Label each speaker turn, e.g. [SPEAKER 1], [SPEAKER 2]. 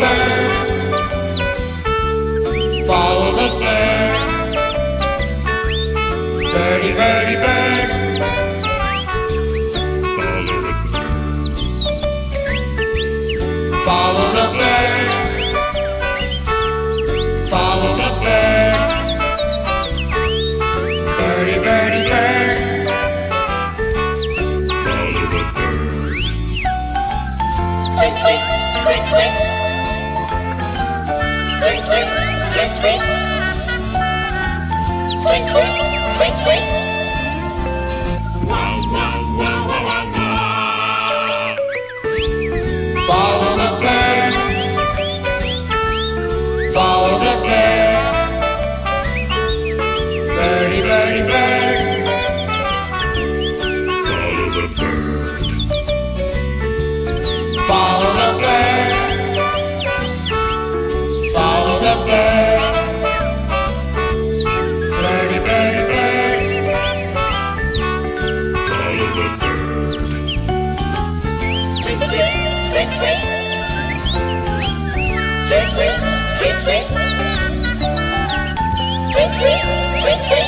[SPEAKER 1] bird. Follow the bird. Birdie, birdie, bird. Follow the bird. Follow the bird. Birdie, birdie, bird. Follow the bird.
[SPEAKER 2] Tweet, tweet, tweet, tweet. Tweet, tweet, tweet, tweet. Tweet, tweet, tweet, tweet.
[SPEAKER 1] Wow, wow, wow, wow, wow, wow. Follow the bird. Follow the bird. Birdie, birdie, bird. Follow the bird. Follow the bird. Follow the bird. Birdie, birdie, bird. Follow the bird.
[SPEAKER 2] Tweet, tweet, tweet, tweet. Tweet, tweet, tweet, tweet. Tweet, tweet, tweet, tweet.